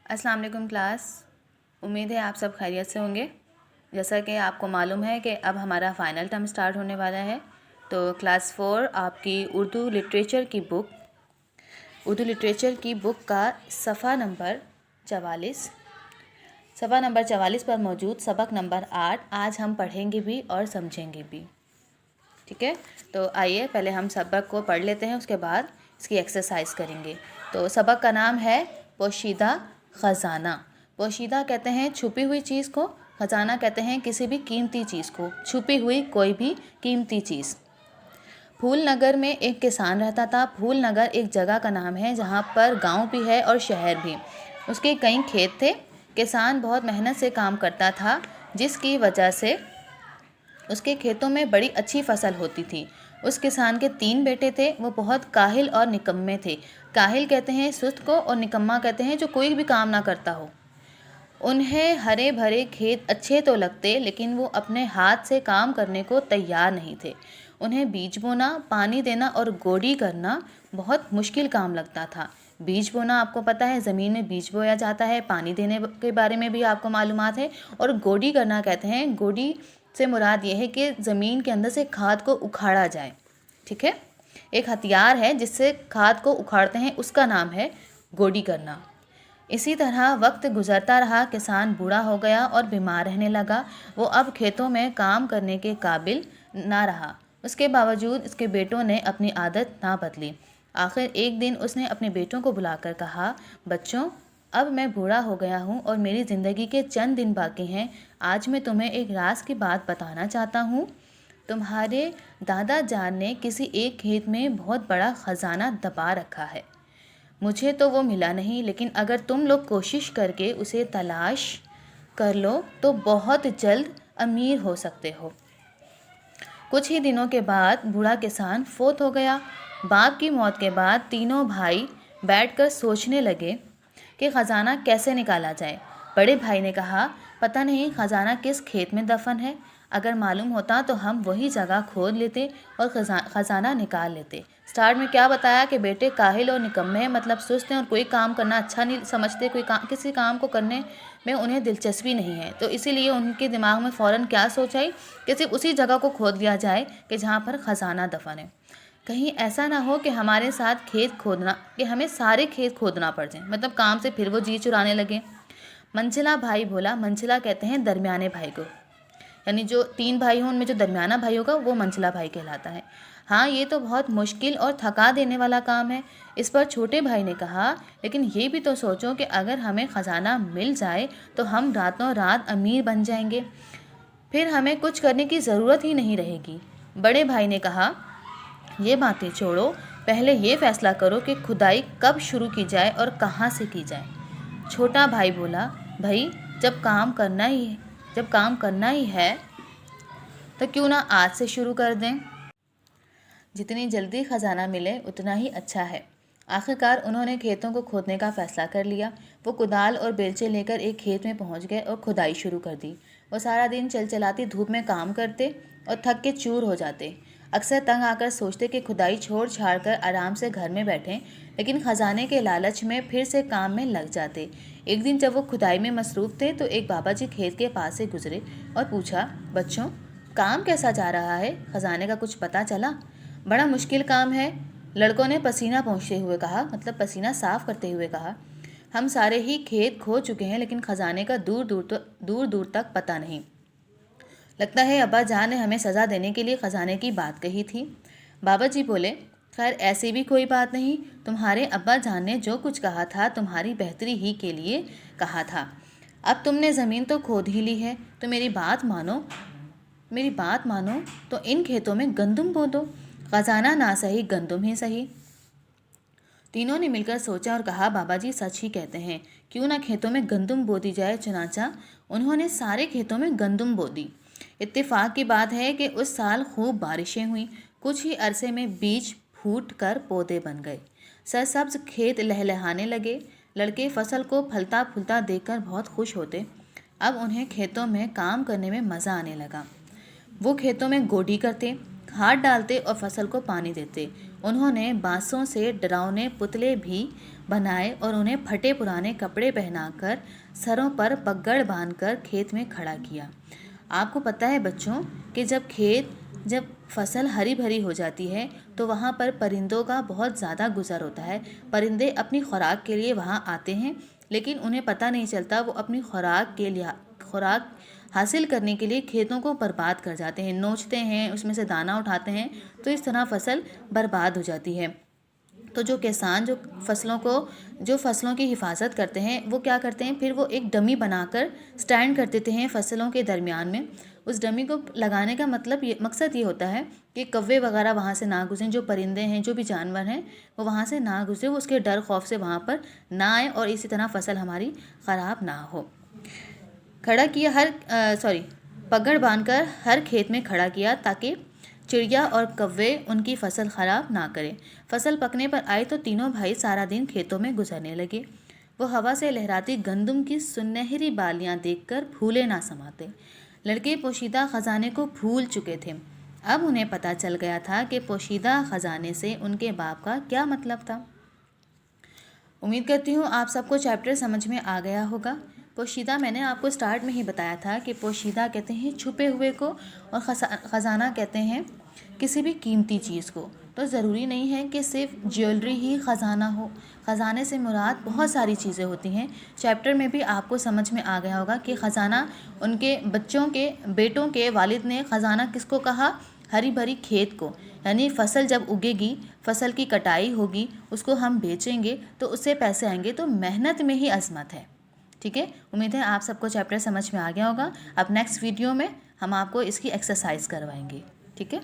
अस्सलाम वालेकुम क्लास। उम्मीद है आप सब खैरियत से होंगे। जैसा कि आपको मालूम है कि अब हमारा फ़ाइनल टर्म स्टार्ट होने वाला है, तो क्लास 4 आपकी उर्दू लिटरेचर की बुक का सफ़ा नंबर 44 पर मौजूद सबक नंबर 8 आज हम पढ़ेंगे भी और समझेंगे भी। ठीक है, तो आइए पहले हम सबक को पढ़ लेते हैं, उसके बाद इसकी एक्सरसाइज करेंगे। तो सबक का नाम है पोशीदा ख़जाना। पोशीदा कहते हैं छुपी हुई चीज़ को, ख़जाना कहते हैं किसी भी कीमती चीज़ को, छुपी हुई कोई भी कीमती चीज़। फूल नगर में एक किसान रहता था। फूल नगर एक जगह का नाम है जहाँ पर गांव भी है और शहर भी। उसके कई खेत थे। किसान बहुत मेहनत से काम करता था, जिसकी वजह से उसके खेतों में बड़ी अच्छी फसल होती थी। उस किसान के 3 बेटे थे। वो बहुत काहिल और निकम्मे थे। काहिल कहते हैं सुस्त को, और निकम्मा कहते हैं जो कोई भी काम ना करता हो। उन्हें हरे भरे खेत अच्छे तो लगते, लेकिन वो अपने हाथ से काम करने को तैयार नहीं थे। उन्हें बीज बोना, पानी देना और गोडी करना बहुत मुश्किल काम लगता था। बीज बोना आपको पता है, ज़मीन में बीज बोया जाता है। पानी देने के बारे में भी आपको मालूमात है। और गोडी करना कहते हैं, गोडी से मुराद ये है कि ज़मीन के अंदर से खाद को उखाड़ा जाए। ठीक है, एक हथियार है जिससे खाद को उखाड़ते हैं, उसका नाम है गोडी करना। इसी तरह वक्त गुजरता रहा। किसान बूढ़ा हो गया और बीमार रहने लगा। वो अब खेतों में काम करने के काबिल ना रहा। उसके बावजूद उसके बेटों ने अपनी आदत ना बदली। आखिर एक दिन उसने अपने बेटों को बुलाकर कहा, बच्चों, अब मैं बूढ़ा हो गया हूँ और मेरी ज़िंदगी के चंद दिन बाकी हैं। आज मैं तुम्हें एक राज की बात बताना चाहता हूँ। तुम्हारे दादा जान ने किसी एक खेत में बहुत बड़ा ख़जाना दबा रखा है। मुझे तो वो मिला नहीं, लेकिन अगर तुम लोग कोशिश करके उसे तलाश कर लो तो बहुत जल्द अमीर हो सकते हो। कुछ ही दिनों के बाद बूढ़ा किसान फोत हो गया। बाप की मौत के बाद तीनों भाई बैठकर सोचने लगे कि ख़जाना कैसे निकाला जाए। बड़े भाई ने कहा, पता नहीं ख़जाना किस खेत में दफन है। अगर मालूम होता तो हम वही जगह खोद लेते और ख़जाना निकाल लेते। स्टार्ट में क्या बताया कि बेटे काहिल और निकम्मे हैं, मतलब सुस्त हैं और कोई काम करना अच्छा नहीं समझते, किसी काम को करने में उन्हें दिलचस्पी नहीं है। तो इसीलिए उनके दिमाग में फ़ौरन क्या सोच आई कि सिर्फ उसी जगह को खोद लिया जाए कि जहाँ पर ख़जाना दफन है। कहीं ऐसा ना हो कि हमारे साथ कि हमें सारे खेत खोदना पड़ जाए, मतलब काम से फिर वो जी चुराने लगे। मंझला भाई बोला, मंझला कहते हैं दरमियाने भाई को, यानी जो 3 भाई हों उनमें जो दरमियाना भाई होगा वो मंझला भाई कहलाता है। हाँ, ये तो बहुत मुश्किल और थका देने वाला काम है। इस पर छोटे भाई ने कहा, लेकिन ये भी तो सोचो कि अगर हमें ख़जाना मिल जाए तो हम रातों रात अमीर बन जाएंगे, फिर हमें कुछ करने की ज़रूरत ही नहीं रहेगी। बड़े भाई ने कहा, ये बातें छोड़ो, पहले ये फैसला करो कि खुदाई कब शुरू की जाए और कहाँ से की जाए। छोटा भाई बोला, भाई जब काम करना ही है तो क्यों ना आज से शुरू कर दें। जितनी जल्दी ख़जाना मिले उतना ही अच्छा है। आखिरकार उन्होंने खेतों को खोदने का फ़ैसला कर लिया। वो कुदाल और बेलचे लेकर एक खेत में पहुंच गए और खुदाई शुरू कर दी। वो सारा दिन चलचलाती धूप में काम करते और थक के चूर हो जाते। अक्सर तंग आकर सोचते कि खुदाई छोड़ छाड़ कर आराम से घर में बैठें, लेकिन ख़जाने के लालच में फिर से काम में लग जाते। एक दिन जब वो खुदाई में मसरूफ़ थे तो एक बाबा जी खेत के पास से गुजरे और पूछा, बच्चों, काम कैसा जा रहा है? ख़जाने का कुछ पता चला? बड़ा मुश्किल काम है, लड़कों ने पसीना पोंछते हुए कहा, मतलब पसीना साफ करते हुए कहा। हम सारे ही खेत खो चुके हैं, लेकिन ख़जाने का दूर दूर तक पता नहीं। लगता है अब्बा जान ने हमें सज़ा देने के लिए ख़जाने की बात कही थी। बाबा जी बोले, खैर ऐसी भी कोई बात नहीं। तुम्हारे अब्बा जान ने जो कुछ कहा था तुम्हारी बेहतरी ही के लिए कहा था। अब तुमने ज़मीन तो खोद ही ली है, तो मेरी बात मानो तो इन खेतों में गंदुम बो दो। ख़जाना ना सही, गंदुम ही सही। तीनों ने मिलकर सोचा और कहा, बाबा जी सच ही कहते हैं, क्यों ना खेतों में गंदुम बो दी जाए। चुनाचा उन्होंने सारे खेतों में गंदुम बो दी। इत्तेफाक की बात है कि उस साल खूब बारिशें हुईं। कुछ ही अरसे में बीज फूट कर पौधे बन गए। सरसब्ज खेत लहलहाने लगे। लड़के फसल को फलता फूलता देखकर बहुत खुश होते। अब उन्हें खेतों में काम करने में मज़ा आने लगा। वो खेतों में गोडी करते, हाथ डालते और फसल को पानी देते। उन्होंने बांसों से डरावने पुतले भी बनाए और उन्हें फटे पुराने कपड़े पहनाकर सरों पर पगड़ बांधकर खेत में खड़ा किया। आपको पता है बच्चों कि जब फसल हरी भरी हो जाती है तो वहाँ पर परिंदों का बहुत ज़्यादा गुजर होता है। परिंदे अपनी खुराक के लिए वहाँ आते हैं, लेकिन उन्हें पता नहीं चलता वो अपनी खुराक हासिल करने के लिए खेतों को बर्बाद कर जाते हैं, नोचते हैं, उसमें से दाना उठाते हैं, तो इस तरह फसल बर्बाद हो जाती है। तो जो किसान जो फसलों की हिफाजत करते हैं वो क्या करते हैं, फिर वो एक डमी बनाकर स्टैंड कर देते हैं फसलों के दरमियान में। उस डमी को लगाने का मकसद ये होता है कि कौवे वगैरह वहाँ से ना गुजरें, जो परिंदे हैं, जो भी जानवर हैं, वो वहाँ से ना गुजरे, वो उसके डर खौफ से वहाँ पर ना आए और इसी तरह फसल हमारी ख़राब ना हो। पगड़ बांधकर हर खेत में खड़ा किया ताकि चिड़िया और कौवे उनकी फसल खराब ना करें। फसल पकने पर आए तो तीनों भाई सारा दिन खेतों में गुजरने लगे। वो हवा से लहराती गंदम की सुनहरी बालियां देखकर भूले ना समाते। लड़के पोशीदा खजाने को भूल चुके थे। अब उन्हें पता चल गया था कि पोशीदा खजाने से उनके बाप का क्या मतलब था। उम्मीद करती हूँ आप सबको चैप्टर समझ में आ गया होगा। पोशीदा मैंने आपको स्टार्ट में ही बताया था कि पोशीदा कहते हैं छुपे हुए को, और ख़जाना कहते हैं किसी भी कीमती चीज़ को। तो ज़रूरी नहीं है कि सिर्फ ज्वेलरी ही ख़जाना हो, ख़जाने से मुराद बहुत सारी चीज़ें होती हैं। चैप्टर में भी आपको समझ में आ गया होगा कि ख़जाना उनके बेटों के वालिद ने ख़जाना किसको कहा, हरी भरी खेत को, यानी फसल जब उगेगी, फसल की कटाई होगी, उसको हम बेचेंगे तो उससे पैसे आएंगे। तो मेहनत में ही अज़मत है। ठीक है, उम्मीद है आप सबको चैप्टर समझ में आ गया होगा। अब नेक्स्ट वीडियो में हम आपको इसकी एक्सरसाइज करवाएंगे। ठीक है।